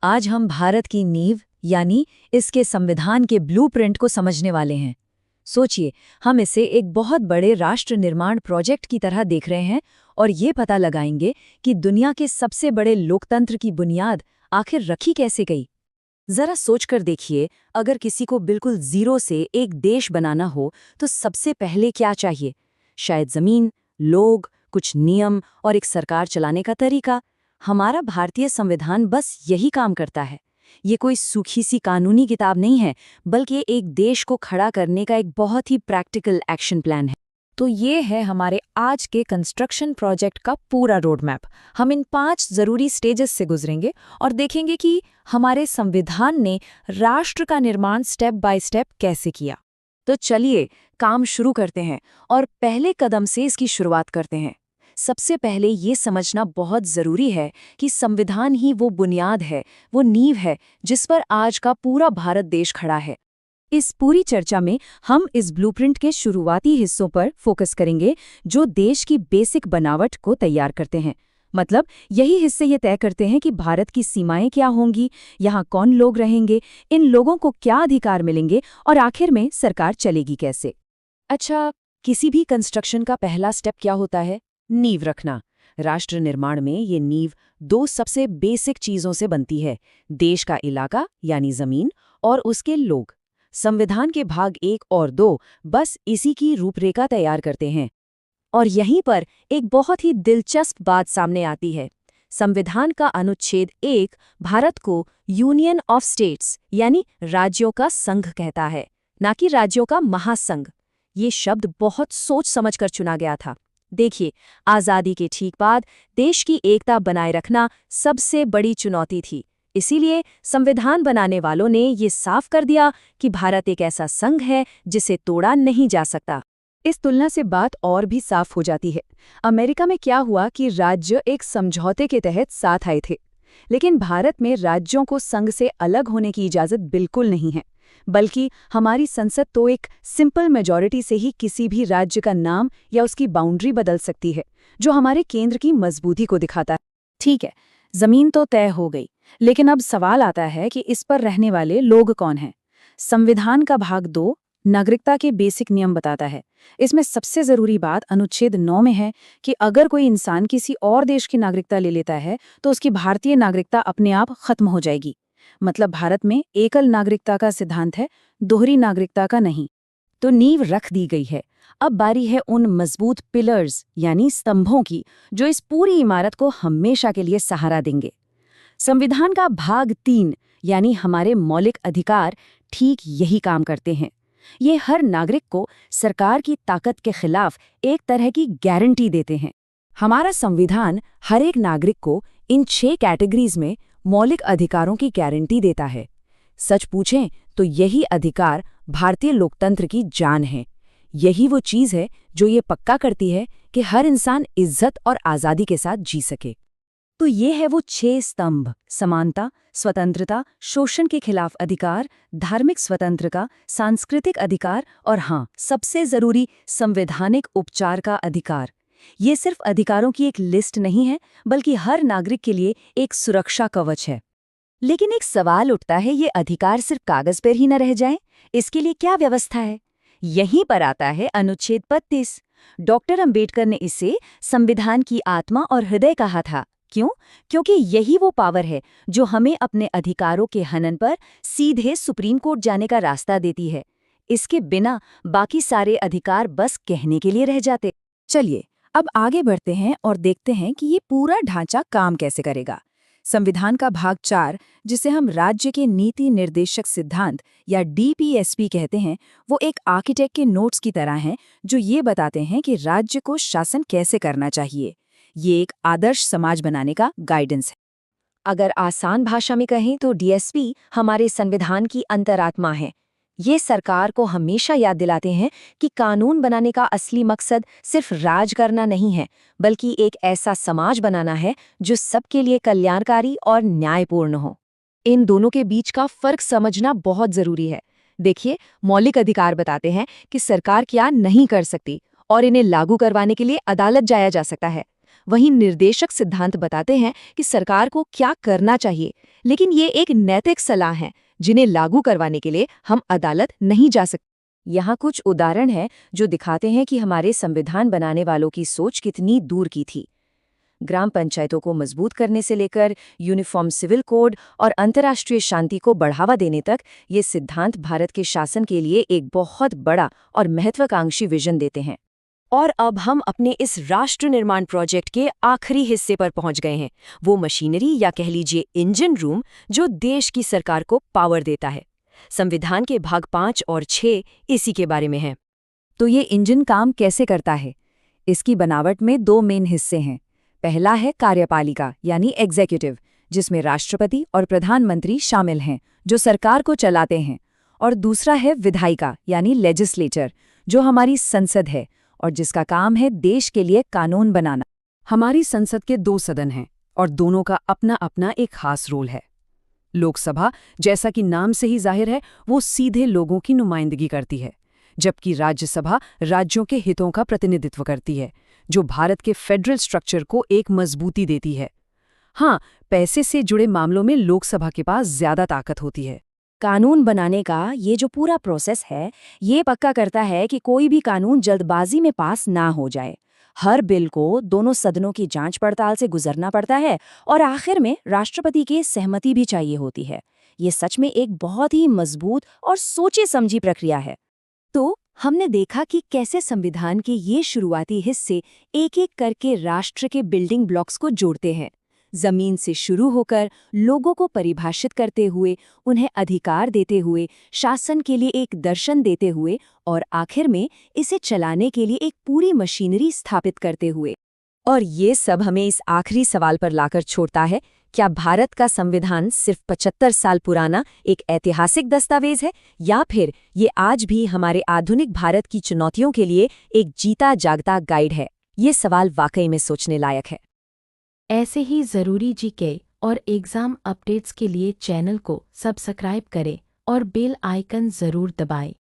आज हम भारत की नींव यानी इसके संविधान के ब्लूप्रिंट को समझने वाले हैं। सोचिए, हम इसे एक बहुत बड़े राष्ट्र निर्माण प्रोजेक्ट की तरह देख रहे हैं और ये पता लगाएंगे कि दुनिया के सबसे बड़े लोकतंत्र की बुनियाद आखिर रखी कैसे गई। जरा सोचकर देखिए, अगर किसी को बिल्कुल जीरो से एक देश बनाना हो तो सबसे पहले क्या चाहिए? शायद जमीन, लोग, कुछ नियम और एक सरकार चलाने का तरीका। हमारा भारतीय संविधान बस यही काम करता है। ये कोई सूखी सी कानूनी किताब नहीं है, बल्कि एक देश को खड़ा करने का एक बहुत ही प्रैक्टिकल एक्शन प्लान है। तो ये है हमारे आज के कंस्ट्रक्शन प्रोजेक्ट का पूरा रोड मैप। हम इन 5 जरूरी स्टेजेस से गुजरेंगे और देखेंगे कि हमारे संविधान ने राष्ट्र का निर्माण स्टेप बाय स्टेप कैसे किया। तो चलिए काम शुरू करते हैं और पहले कदम से इसकी शुरुआत करते हैं। सबसे पहले ये समझना बहुत ज़रूरी है कि संविधान ही वो बुनियाद है, वो नींव है जिस पर आज का पूरा भारत देश खड़ा है। इस पूरी चर्चा में हम इस ब्लूप्रिंट के शुरुआती हिस्सों पर फोकस करेंगे जो देश की बेसिक बनावट को तैयार करते हैं। मतलब यही हिस्से ये तय करते हैं कि भारत की सीमाएं क्या होंगी, यहाँ कौन लोग रहेंगे, इन लोगों को क्या अधिकार मिलेंगे और आखिर में सरकार चलेगी कैसे। अच्छा, किसी भी कंस्ट्रक्शन का पहला स्टेप क्या होता है? नींव रखना। राष्ट्र निर्माण में ये नींव 2 सबसे बेसिक चीजों से बनती है, देश का इलाका यानी जमीन और उसके लोग। संविधान के भाग 1 और 2 बस इसी की रूपरेखा तैयार करते हैं। और यहीं पर एक बहुत ही दिलचस्प बात सामने आती है। संविधान का अनुच्छेद 1 भारत को यूनियन ऑफ स्टेट्स यानी राज्यों का संघ कहता है, ना कि राज्यों का महासंघ। ये शब्द बहुत सोच समझकर चुना गया था। देखिए, आज़ादी के ठीक बाद देश की एकता बनाए रखना सबसे बड़ी चुनौती थी। इसीलिए संविधान बनाने वालों ने ये साफ कर दिया कि भारत एक ऐसा संघ है जिसे तोड़ा नहीं जा सकता। इस तुलना से बात और भी साफ हो जाती है। अमेरिका में क्या हुआ कि राज्य एक समझौते के तहत साथ आए थे, लेकिन भारत में राज्यों को संघ से अलग होने की इजाज़त बिल्कुल नहीं है। बल्कि हमारी संसद तो एक सिंपल मेजॉरिटी से ही किसी भी राज्य का नाम या उसकी बाउंड्री बदल सकती है, जो हमारे केंद्र की मजबूती को दिखाता है। ठीक है, जमीन तो तय हो गई, लेकिन अब सवाल आता है कि इस पर रहने वाले लोग कौन हैं। संविधान का भाग 2 नागरिकता के बेसिक नियम बताता है। इसमें सबसे जरूरी बात अनुच्छेद 9 में है कि अगर कोई इंसान किसी और देश की नागरिकता ले लेता है तो उसकी भारतीय नागरिकता अपने आप खत्म हो जाएगी। मतलब भारत में एकल नागरिकता का सिद्धांत है, दोहरी नागरिकता का नहीं। तो नींव रख दी गई है। अब बारी है उन मजबूत पिलर्स यानी स्तंभों की, जो इस पूरी इमारत को हमेशा के लिए सहारा देंगे। संविधान का भाग 3 यानी हमारे मौलिक अधिकार ठीक यही काम करते हैं। ये हर नागरिक को सरकार की ताकत के खिलाफ एक तरह की गारंटी देते हैं। हमारा संविधान हर एक नागरिक को इन 6 कैटेगरीज में मौलिक अधिकारों की गारंटी देता है। सच पूछें तो यही अधिकार भारतीय लोकतंत्र की जान है। यही वो चीज़ है जो ये पक्का करती है कि हर इंसान इज्जत और आज़ादी के साथ जी सके। तो ये है वो 6 स्तंभ: समानता, स्वतंत्रता, शोषण के खिलाफ अधिकार, धार्मिक स्वतंत्रता, सांस्कृतिक अधिकार और हाँ, सबसे जरूरी संवैधानिक उपचार का अधिकार। ये सिर्फ अधिकारों की एक लिस्ट नहीं है, बल्कि हर नागरिक के लिए एक सुरक्षा कवच है। लेकिन एक सवाल उठता है, ये अधिकार सिर्फ कागज पर ही न रह जाएं, इसके लिए क्या व्यवस्था है? यहीं पर आता है अनुच्छेद 32। डॉक्टर अंबेडकर ने इसे संविधान की आत्मा और हृदय कहा था। क्यों? क्योंकि यही वो पावर है जो हमें अपने अधिकारों के हनन पर सीधे सुप्रीम कोर्ट जाने का रास्ता देती है। इसके बिना बाकी सारे अधिकार बस कहने के लिए रह जाते। चलिए अब आगे बढ़ते हैं और देखते हैं कि ये पूरा ढांचा काम कैसे करेगा। संविधान का भाग 4, जिसे हम राज्य के नीति निर्देशक सिद्धांत या DPSP कहते हैं, वो एक आर्किटेक्ट के नोट्स की तरह हैं जो ये बताते हैं कि राज्य को शासन कैसे करना चाहिए। ये एक आदर्श समाज बनाने का गाइडेंस है। अगर आसान भाषा में कहें तो DSP हमारे संविधान की अंतरात्मा है। ये सरकार को हमेशा याद दिलाते हैं कि कानून बनाने का असली मकसद सिर्फ राज करना नहीं है, बल्कि एक ऐसा समाज बनाना है जो सबके लिए कल्याणकारी और न्यायपूर्ण हो। इन दोनों के बीच का फर्क समझना बहुत जरूरी है। देखिए, मौलिक अधिकार बताते हैं कि सरकार क्या नहीं कर सकती और इन्हें लागू करवाने के लिए अदालत जाया जा सकता है। वहीं निर्देशक सिद्धांत बताते हैं कि सरकार को क्या करना चाहिए, लेकिन ये एक नैतिक सलाह है जिन्हें लागू करवाने के लिए हम अदालत नहीं जा सकते। यहाँ कुछ उदाहरण हैं जो दिखाते हैं कि हमारे संविधान बनाने वालों की सोच कितनी दूर की थी। ग्राम पंचायतों को मजबूत करने से लेकर यूनिफॉर्म सिविल कोड और अंतर्राष्ट्रीय शांति को बढ़ावा देने तक, ये सिद्धांत भारत के शासन के लिए एक बहुत बड़ा और महत्वाकांक्षी विजन देते हैं। और अब हम अपने इस राष्ट्र निर्माण प्रोजेक्ट के आखिरी हिस्से पर पहुंच गए हैं, वो मशीनरी या कह लीजिए इंजन रूम जो देश की सरकार को पावर देता है। संविधान के भाग 5 और 6 इसी के बारे में हैं। तो ये इंजन काम कैसे करता है? इसकी बनावट में 2 मेन हिस्से हैं। पहला है कार्यपालिका यानी एग्जीक्यूटिव, जिसमें राष्ट्रपति और प्रधानमंत्री शामिल हैं, जो सरकार को चलाते हैं। और दूसरा है विधायिका यानी लेजिस्लेचर, जो हमारी संसद है और जिसका काम है देश के लिए कानून बनाना। हमारी संसद के 2 सदन हैं और दोनों का अपना अपना एक खास रोल है। लोकसभा, जैसा कि नाम से ही जाहिर है, वो सीधे लोगों की नुमाइंदगी करती है, जबकि राज्यसभा राज्यों के हितों का प्रतिनिधित्व करती है, जो भारत के फेडरल स्ट्रक्चर को एक मजबूती देती है। हाँ, पैसे से जुड़े मामलों में लोकसभा के पास ज्यादा ताकत होती है। कानून बनाने का ये जो पूरा प्रोसेस है, ये पक्का करता है कि कोई भी कानून जल्दबाजी में पास ना हो जाए। हर बिल को दोनों सदनों की जांच पड़ताल से गुजरना पड़ता है और आखिर में राष्ट्रपति की सहमति भी चाहिए होती है। ये सच में एक बहुत ही मजबूत और सोची समझी प्रक्रिया है। तो हमने देखा कि कैसे संविधान के ये शुरुआती हिस्से एक-एक करके राष्ट्र के बिल्डिंग ब्लॉक्स को जोड़ते हैं, जमीन से शुरू होकर लोगों को परिभाषित करते हुए, उन्हें अधिकार देते हुए, शासन के लिए एक दर्शन देते हुए और आखिर में इसे चलाने के लिए एक पूरी मशीनरी स्थापित करते हुए। और ये सब हमें इस आखिरी सवाल पर लाकर छोड़ता है, क्या भारत का संविधान सिर्फ 75 साल पुराना एक ऐतिहासिक दस्तावेज है, या फिर ये आज भी हमारे आधुनिक भारत की चुनौतियों के लिए एक जीता जागता गाइड है? ये सवाल वाकई में सोचने लायक है। ऐसे ही ज़रूरी जीके और एग्ज़ाम अपडेट्स के लिए चैनल को सब्सक्राइब करें और बेल आइकन ज़रूर दबाएं।